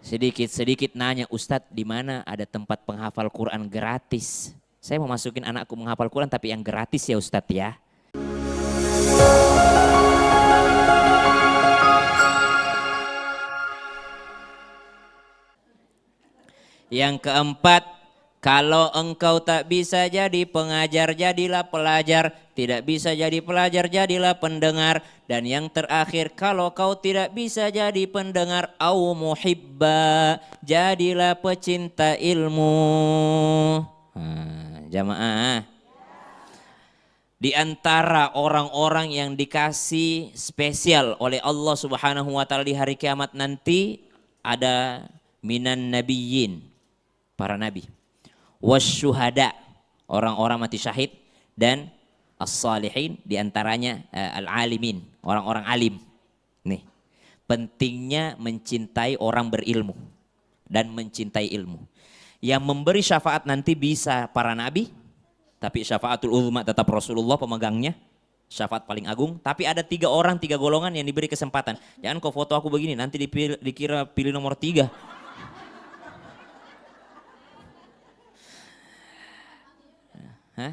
Sedikit-sedikit nanya, Ustadz di mana ada tempat penghafal Quran gratis? Saya mau masukin anakku menghafal Quran tapi yang gratis ya Ustadz ya. Yang keempat, kalau engkau tak bisa jadi pengajar, jadilah pelajar. Tidak bisa jadi pelajar, jadilah pendengar. Dan yang terakhir, kalau kau tidak bisa jadi pendengar, au muhibba, jadilah pecinta ilmu. Jamaah. Di antara orang-orang yang dikasih spesial oleh Allah Subhanahu wa taala di hari kiamat nanti ada minan nabiyyin, para nabi, wasyuhada, orang-orang mati syahid, dan as-salihin, diantaranya al-alimin, orang-orang alim. Nih, pentingnya mencintai orang berilmu dan mencintai ilmu. Yang memberi syafaat nanti bisa para nabi, tapi syafaatul uzma tetap Rasulullah pemegangnya, syafaat paling agung. Tapi ada 3 orang, 3 golongan yang diberi kesempatan. Jangan kau foto aku begini, nanti dikira pilih nomor 3. Hah?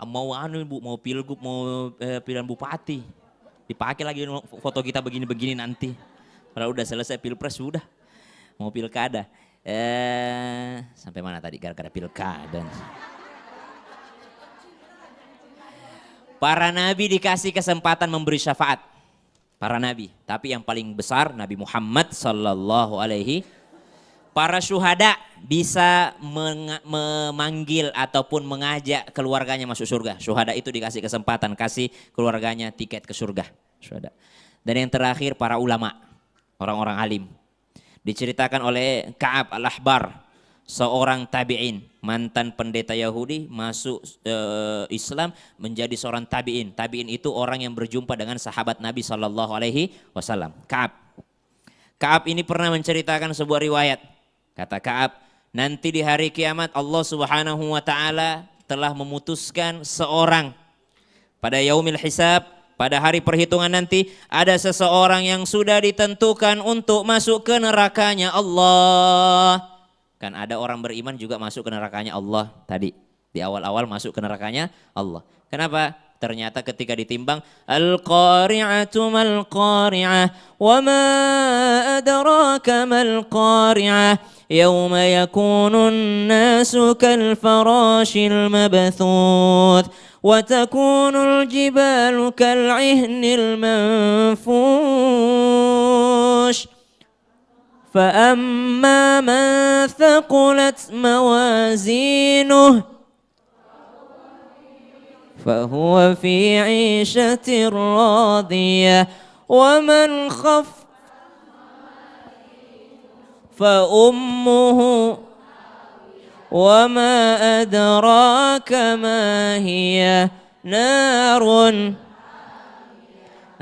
Mau bu, mau pilgub, mau pilihan bupati, dipakai lagi foto kita begini-begini nanti. Kalau udah selesai pilpres sudah, mau pilkada. Sampai mana tadi gara-gara pilkada? Para nabi dikasih kesempatan memberi syafaat. Para nabi, tapi yang paling besar Nabi Muhammad sallallahu alaihi. Para syuhada bisa memanggil ataupun mengajak keluarganya masuk surga. Syuhada itu dikasih kesempatan, kasih keluarganya tiket ke surga. Syuhada. Dan yang terakhir para ulama, orang-orang alim. Diceritakan oleh Ka'ab al-Ahbar, seorang tabi'in, mantan pendeta Yahudi masuk Islam menjadi seorang tabi'in. Tabi'in itu orang yang berjumpa dengan sahabat Nabi sallallahu alaihi wasallam. Ka'ab ini pernah menceritakan sebuah riwayat. Kata Ka'ab, nanti di hari kiamat Allah Subhanahu wa taala telah memutuskan seorang pada yaumil hisab, pada hari perhitungan nanti ada seseorang yang sudah ditentukan untuk masuk ke nerakanya Allah. Kan ada orang beriman juga masuk ke nerakanya Allah tadi. Di awal-awal masuk ke nerakanya Allah. Kenapa? Ternyata ketika ditimbang, al-qari'atu mal-qari'ah, wa ma adraka mal-qari'ah, yawma yakunun nasu kal-farashil mabthuth, wa takunul jibalu kal-'ihnil manfush. فأما من ثقلت موازينه فهو في عيشة راضية ومن خف فأمه وما أدراك ما هي نار.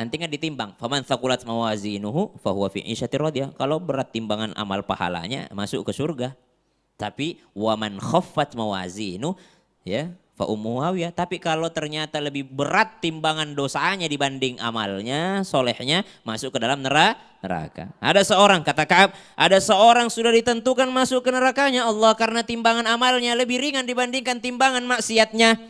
Nanti kan ditimbang, faman thaqulat mawazinuhu fahuwa fi 'isyatir radiyah. Kalau berat timbangan amal pahalanya masuk ke surga. Tapi waman khaffat mawazinu ya fa ummuhu hawiyah. Tapi kalau ternyata lebih berat timbangan dosanya dibanding amalnya, solehnya, masuk ke dalam neraka. Ada seorang, kata Ka'ab, ada seorang sudah ditentukan masuk ke nerakanya Allah karena timbangan amalnya lebih ringan dibandingkan timbangan maksiatnya.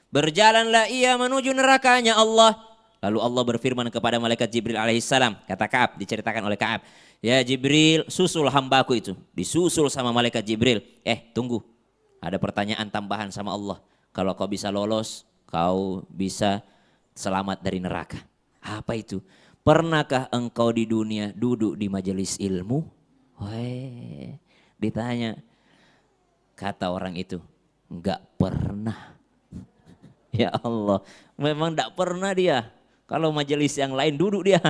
Berjalanlah ia menuju nerakanya Allah. Lalu Allah berfirman kepada malaikat Jibril alaihissalam, kata Ka'ab, diceritakan oleh Ka'ab, ya Jibril, susul hambaku itu. Disusul sama malaikat Jibril. Tunggu, ada pertanyaan tambahan sama Allah. Kalau kau bisa lolos, kau bisa selamat dari neraka. Apa itu? Pernahkah engkau di dunia duduk di majelis ilmu? Ditanya. Kata orang itu, enggak pernah. Ya Allah, memang enggak pernah dia. Kalau majelis yang lain duduk dia,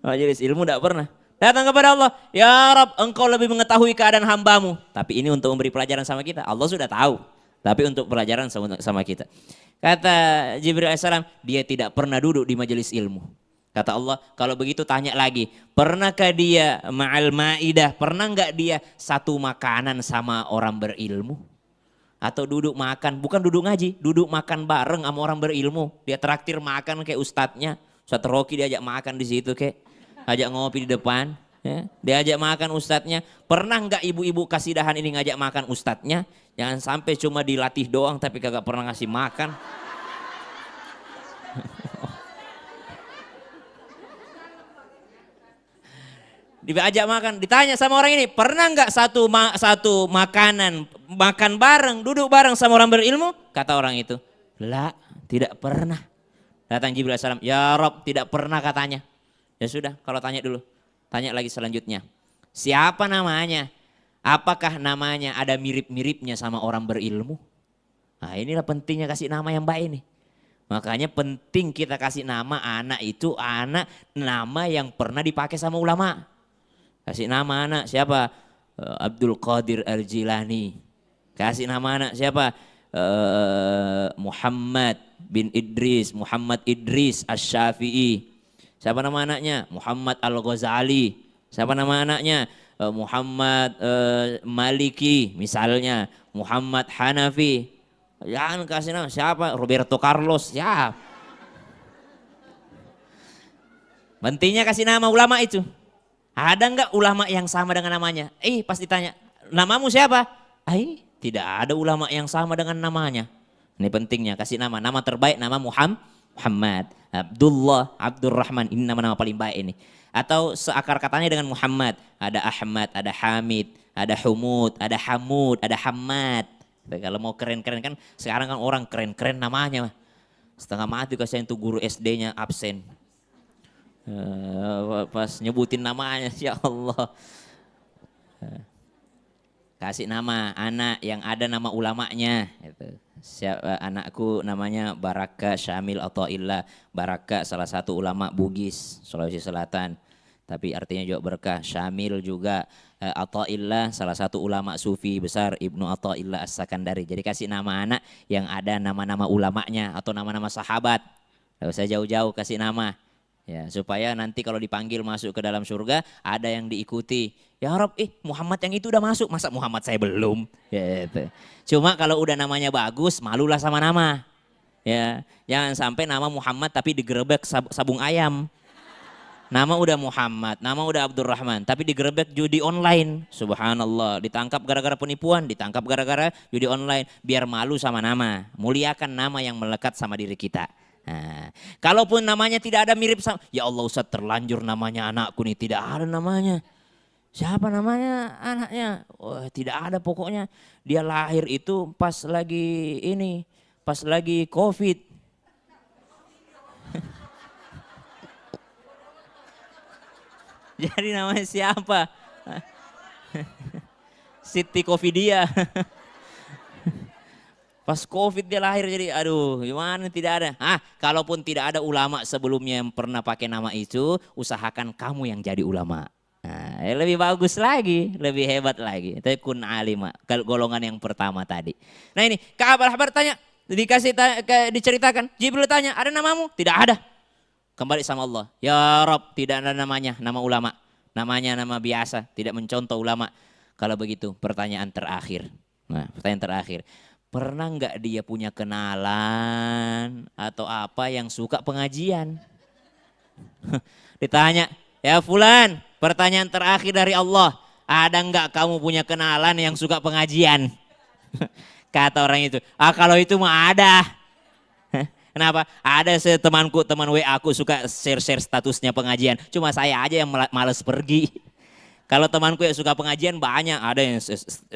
majelis ilmu tidak pernah. Datang kepada Allah, ya Rabb, engkau lebih mengetahui keadaan hambamu. Tapi ini untuk memberi pelajaran sama kita, Allah sudah tahu. Tapi untuk pelajaran sama kita. Kata Jibril alaihissalam, dia tidak pernah duduk di majelis ilmu. Kata Allah, kalau begitu tanya lagi, pernahkah dia ma'al ma'idah, pernah enggak dia satu makanan sama orang berilmu? Atau duduk makan, bukan duduk ngaji, duduk makan bareng sama orang berilmu. Dia traktir makan kayak ustadznya, Ustadz Rocky diajak makan di situ kayak, ajak ngopi di depan. Ya, diajak makan ustadznya. Pernah nggak ibu-ibu kasidahan ini ngajak makan ustadznya? Jangan sampai cuma dilatih doang tapi kagak pernah ngasih makan. Diajak makan, ditanya sama orang ini, pernah nggak satu makanan makan bareng, duduk bareng sama orang berilmu? Kata orang itu, lah, tidak pernah. Datang Jibril alaihissalam, ya Rob, tidak pernah katanya. Ya sudah, kalau tanya dulu, tanya lagi selanjutnya. Siapa namanya? Apakah namanya ada mirip-miripnya sama orang berilmu? Nah, inilah pentingnya kasih nama yang baik nih. Makanya penting kita kasih nama anak itu nama yang pernah dipakai sama ulama. Kasih nama anak siapa? Abdul Qadir Al-Jilani. Kasih nama anak siapa? Muhammad bin Idris, Muhammad Idris Asy-Syafi'i. Siapa nama anaknya? Muhammad Al-Ghazali. Siapa nama anaknya? Muhammad Maliki misalnya. Muhammad Hanafi. Jangan kasih nama siapa? Roberto Carlos. Ya. Pentingnya kasih nama ulama itu. Ada enggak ulama yang sama dengan namanya? Pas ditanya, namamu siapa? Tidak ada ulama yang sama dengan namanya. Ini pentingnya kasih nama. Nama terbaik nama Muhammad. Abdullah, Abdurrahman. Ini nama-nama paling baik ini. Atau seakar katanya dengan Muhammad. Ada Ahmad, ada Hamid, ada Humud, ada Hamud, ada Hamad. Kalau mau keren-keren kan sekarang kan orang keren-keren namanya. Setengah mati kasihan tuh guru SD-nya absen. Pas nyebutin namanya, ya Allah. Kasih nama anak yang ada nama ulamanya. Anakku namanya Baraka Syamil Athaillah. Baraka salah satu ulama Bugis, Sulawesi Selatan. Tapi artinya juga berkah. Syamil juga Athaillah salah satu ulama sufi besar Ibnu Athaillah As-Sakandari. Jadi kasih nama anak yang ada nama-nama ulamanya atau nama-nama sahabat. Gak usah jauh-jauh kasih nama. Ya, supaya nanti kalau dipanggil masuk ke dalam surga ada yang diikuti. Ya Rob, Muhammad yang itu udah masuk, masa Muhammad saya belum? Gitu. Cuma kalau udah namanya bagus, malulah sama nama. Ya, jangan sampai nama Muhammad tapi digerebek sabung ayam. Nama udah Muhammad, nama udah Abdurrahman, tapi digerebek judi online. Subhanallah, ditangkap gara-gara penipuan, ditangkap gara-gara judi online. Biar malu sama nama, muliakan nama yang melekat sama diri kita. Nah, kalaupun namanya tidak ada mirip sama, ya Allah Ustaz terlanjur namanya anakku nih, tidak ada namanya. Siapa namanya anaknya? Tidak ada pokoknya. Dia lahir itu pas lagi COVID. Jadi namanya siapa? Siti Covidia. Pas COVID dia lahir jadi aduh gimana tidak ada. Kalaupun tidak ada ulama sebelumnya yang pernah pakai nama itu, usahakan kamu yang jadi ulama. Nah, lebih bagus lagi, lebih hebat lagi. Itu kun alima, golongan yang pertama tadi. Nah ini Ka'ab al-Ahbar tanya, diceritakan, Jibril tanya, ada namamu? Tidak ada. Kembali sama Allah, ya Rob tidak ada namanya, nama ulama. Namanya nama biasa, tidak mencontoh ulama. Kalau begitu pertanyaan terakhir. Nah pertanyaan terakhir. Pernah nggak dia punya kenalan atau apa yang suka pengajian? Ditanya, ya Fulan, pertanyaan terakhir dari Allah. Ada nggak kamu punya kenalan yang suka pengajian? Kata orang itu, kalau itu mah ada. Kenapa? Ada temanku, teman WA aku suka share-share statusnya pengajian. Cuma saya aja yang males pergi. Kalau temanku yang suka pengajian banyak, ada yang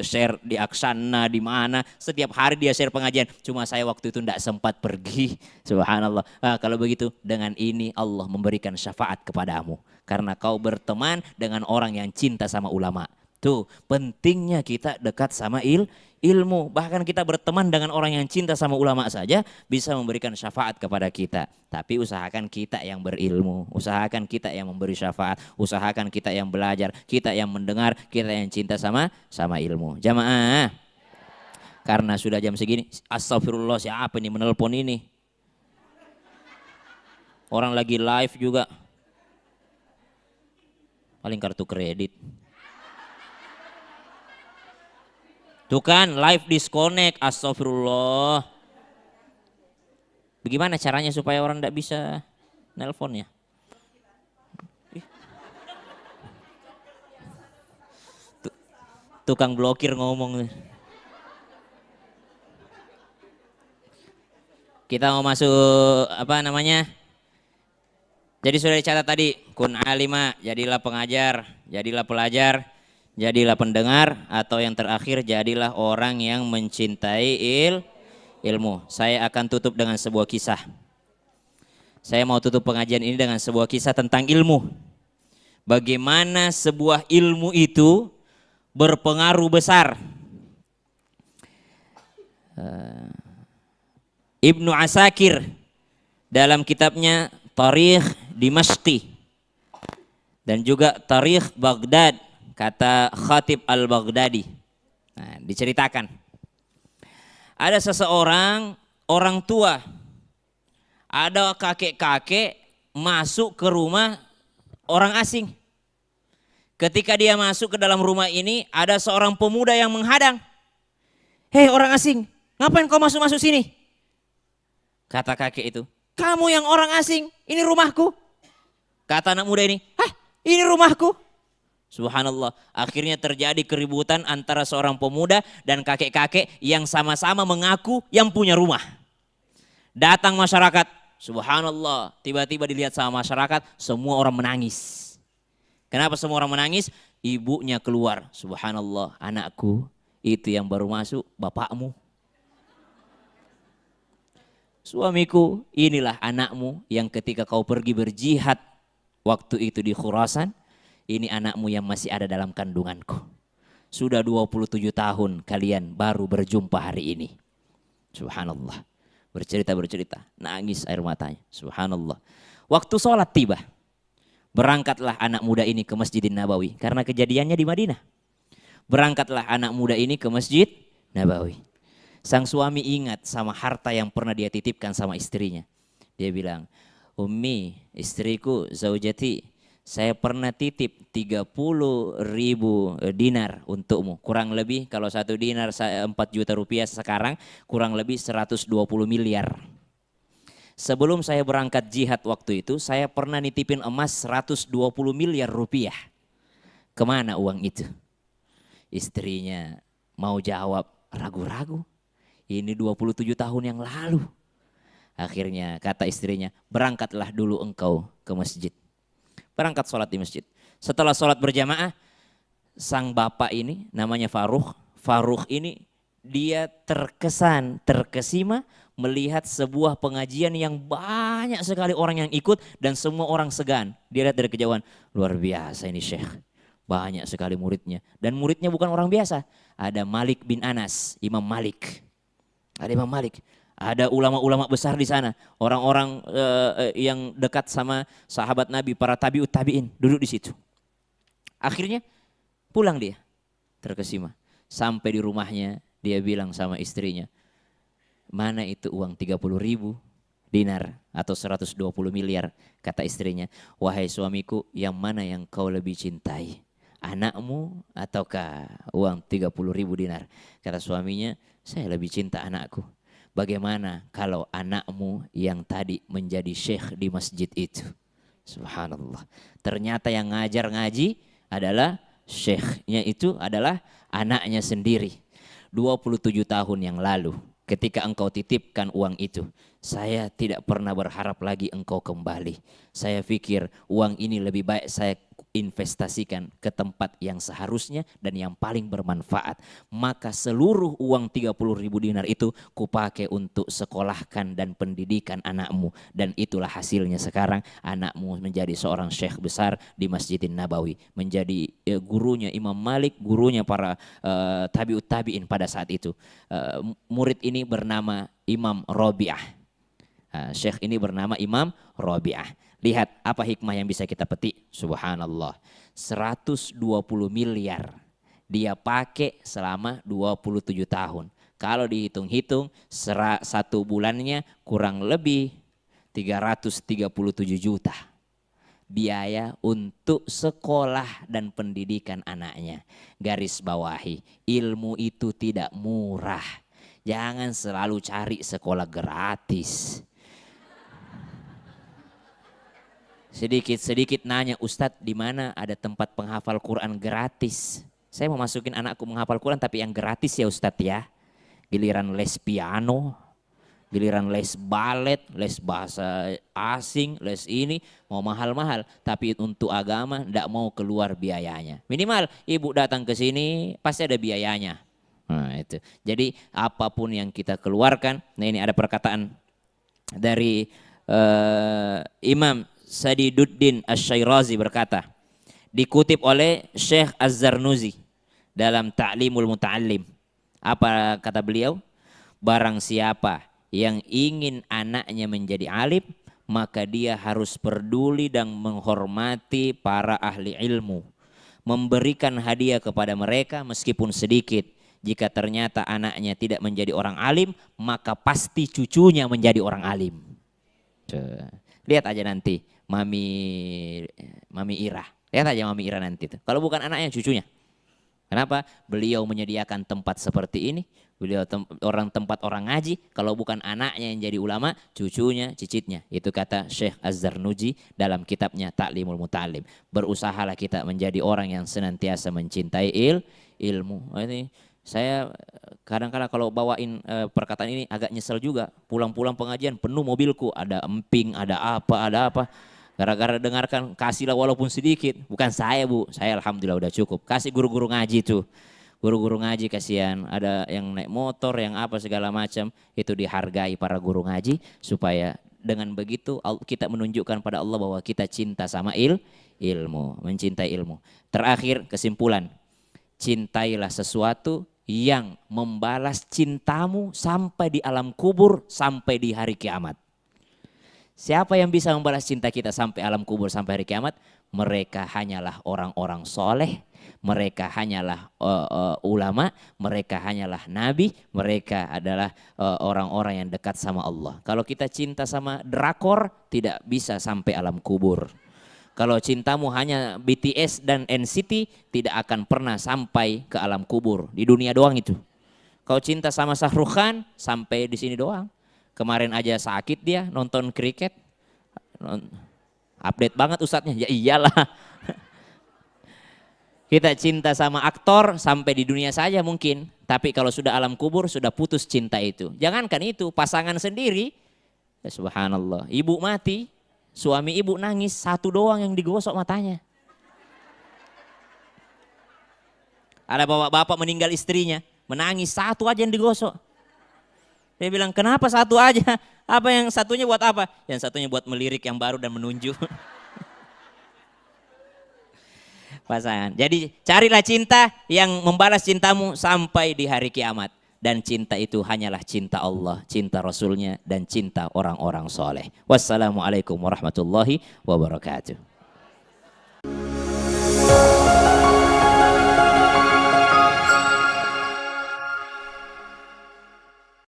share di Aksana, di mana, setiap hari dia share pengajian. Cuma saya waktu itu tidak sempat pergi, subhanallah. Kalau begitu dengan ini Allah memberikan syafaat kepadamu. Karena kau berteman dengan orang yang cinta sama ulama. Tuh pentingnya kita dekat sama ilmu. Bahkan kita berteman dengan orang yang cinta sama ulama saja bisa memberikan syafaat kepada kita. Tapi usahakan kita yang berilmu, usahakan kita yang memberi syafaat, usahakan kita yang belajar, kita yang mendengar, kita yang cinta sama ilmu. Jamaah, karena sudah jam segini, astagfirullah siapa ini menelpon ini? Orang lagi live juga. Paling kartu kredit. Tuh kan live disconnect, astagfirullah. Bagaimana caranya supaya orang tidak bisa nelpon ya? tukang blokir ngomong. Kita mau masuk apa namanya? Jadi sudah dicatat tadi, kun alima, jadilah pengajar, jadilah pelajar, jadilah pendengar, atau yang terakhir jadilah orang yang mencintai ilmu. Saya akan tutup dengan sebuah kisah. Saya mau tutup pengajian ini dengan sebuah kisah tentang ilmu. Bagaimana sebuah ilmu itu berpengaruh besar. Ibnu Asakir dalam kitabnya Tarikh Dimashqi dan juga Tarikh Baghdad kata Khatib al-Baghdadi. Nah, diceritakan ada seseorang orang tua, ada kakek-kakek masuk ke rumah orang asing. Ketika dia masuk ke dalam rumah ini, ada seorang pemuda yang menghadang. Hei orang asing, ngapain kau masuk-masuk sini? Kata kakek itu, kamu yang orang asing, ini rumahku. Kata anak muda ini, hah ini rumahku. Subhanallah, akhirnya terjadi keributan antara seorang pemuda dan kakek-kakek yang sama-sama mengaku yang punya rumah. Datang masyarakat, subhanallah, tiba-tiba dilihat sama masyarakat, semua orang menangis. Kenapa semua orang menangis? Ibunya keluar, subhanallah, anakku itu yang baru masuk bapakmu. Suamiku, inilah anakmu yang ketika kau pergi berjihad waktu itu di Khurasan, ini anakmu yang masih ada dalam kandunganku. Sudah 27 tahun kalian baru berjumpa hari ini. Subhanallah. Bercerita, nangis air matanya. Subhanallah. Waktu sholat tiba, berangkatlah anak muda ini ke Masjidin Nabawi. Karena kejadiannya di Madinah. Berangkatlah anak muda ini ke Masjid Nabawi. Sang suami ingat sama harta yang pernah dia titipkan sama istrinya. Dia bilang, Ummi, istriku, zaujati, saya pernah titip 30.000 dinar untukmu. Kurang lebih kalau 1 dinar 4 juta rupiah sekarang, kurang lebih 120 miliar. Sebelum saya berangkat jihad waktu itu, saya pernah nitipin emas 120 miliar rupiah. Kemana uang itu? Istrinya mau jawab, ragu-ragu. Ini 27 tahun yang lalu. Akhirnya kata istrinya, berangkatlah dulu engkau ke masjid. Berangkat sholat di masjid. Setelah sholat berjamaah, sang bapak ini namanya Farukh. Farukh ini dia terkesan, terkesima melihat sebuah pengajian yang banyak sekali orang yang ikut dan semua orang segan. Dia lihat dari kejauhan, luar biasa ini Syekh. Banyak sekali muridnya. Dan muridnya bukan orang biasa. Ada Malik bin Anas, Imam Malik. Ada Imam Malik, ada ulama-ulama besar di sana, orang-orang yang dekat sama sahabat Nabi, para tabiut tabiin duduk di situ. Akhirnya pulang dia, terkesima. Sampai di rumahnya dia bilang sama istrinya, mana itu uang 30.000 dinar atau 120 miliar? Kata istrinya, wahai suamiku, yang mana yang kau lebih cintai? Anakmu ataukah uang 30.000 dinar? Kata suaminya, saya lebih cinta anakku. Bagaimana kalau anakmu yang tadi menjadi syekh di masjid itu? Subhanallah. Ternyata yang ngajar ngaji adalah syekhnya itu adalah anaknya sendiri. 27 tahun yang lalu ketika engkau titipkan uang itu, saya tidak pernah berharap lagi engkau kembali. Saya pikir uang ini lebih baik saya investasikan ke tempat yang seharusnya dan yang paling bermanfaat. Maka seluruh uang 30.000 dinar itu kupakai untuk sekolahkan dan pendidikan anakmu. Dan itulah hasilnya sekarang anakmu menjadi seorang syekh besar di Masjidin Nabawi. Menjadi gurunya Imam Malik, gurunya para tabiut tabiin pada saat itu. Murid ini bernama Imam Rabi'ah. Syekh ini bernama Imam Rabi'ah. Lihat apa hikmah yang bisa kita petik. Subhanallah. 120 miliar dia pakai selama 27 tahun. Kalau dihitung-hitung satu bulannya kurang lebih 337 juta. Biaya untuk sekolah dan pendidikan anaknya. Garis bawahi, ilmu itu tidak murah. Jangan selalu cari sekolah gratis. Sedikit-sedikit nanya, Ustadz di mana ada tempat penghafal Quran gratis? Saya mau masukin anakku menghafal Quran tapi yang gratis ya Ustadz ya. Giliran les piano, giliran les balet, les bahasa asing, les ini mau mahal-mahal. Tapi untuk agama tidak mau keluar biayanya. Minimal ibu datang ke sini pasti ada biayanya. Nah itu. Jadi apapun yang kita keluarkan, nah ini ada perkataan dari Imam Sadiduddin Asy-Syairazi berkata, dikutip oleh Syekh Az-Zarnuzi dalam Ta'limul Muta'allim. Apa kata beliau? Barang siapa yang ingin anaknya menjadi alim, maka dia harus peduli dan menghormati para ahli ilmu. Memberikan hadiah kepada mereka meskipun sedikit. Jika ternyata anaknya tidak menjadi orang alim, maka pasti cucunya menjadi orang alim. Lihat aja nanti Mami Ira. Lihat aja Mami Ira nanti tuh. Kalau bukan anaknya, cucunya. Kenapa? Beliau menyediakan tempat seperti ini. Beliau tempat orang ngaji. Kalau bukan anaknya yang jadi ulama, cucunya, cicitnya. Itu kata Syekh Az-Zarnuji dalam kitabnya Ta'limul Muta'allim. Berusahalah kita menjadi orang yang senantiasa mencintai ilmu. Ini saya kadang-kadang kalau bawain perkataan ini agak nyesel juga. Pulang-pulang pengajian penuh mobilku. Ada emping, ada apa. Gara-gara dengarkan, kasihlah walaupun sedikit. Bukan saya Bu, saya alhamdulillah udah cukup. Kasih guru-guru ngaji tuh. Guru-guru ngaji kasihan, ada yang naik motor, yang apa segala macam. Itu dihargai para guru ngaji. Supaya dengan begitu kita menunjukkan pada Allah bahwa kita cinta sama ilmu. Mencintai ilmu. Terakhir kesimpulan. Cintailah sesuatu yang membalas cintamu sampai di alam kubur, sampai di hari kiamat. Siapa yang bisa membalas cinta kita sampai alam kubur, sampai hari kiamat? Mereka hanyalah orang-orang soleh, mereka hanyalah ulama, mereka hanyalah nabi, mereka adalah orang-orang yang dekat sama Allah. Kalau kita cinta sama drakor, tidak bisa sampai alam kubur. Kalau cintamu hanya BTS dan NCT, tidak akan pernah sampai ke alam kubur. Di dunia doang itu. Kalau cinta sama Shah Rukh Khan, sampai di sini doang. Kemarin aja sakit dia nonton kriket. Update banget ustadznya. Ya iyalah. Kita cinta sama aktor sampai di dunia saja mungkin. Tapi kalau sudah alam kubur sudah putus cinta itu. Jangankan itu, pasangan sendiri. Ya subhanallah. Ibu mati, suami ibu nangis, satu doang yang digosok matanya. Ada bapak-bapak meninggal istrinya, menangis, satu aja yang digosok. Dia bilang, kenapa satu aja? Apa yang satunya buat apa? Yang satunya buat melirik yang baru dan menunjuk. Pasangan. Jadi carilah cinta yang membalas cintamu sampai di hari kiamat. Dan cinta itu hanyalah cinta Allah, cinta Rasulnya, dan cinta orang-orang soleh. Wassalamualaikum warahmatullahi wabarakatuh.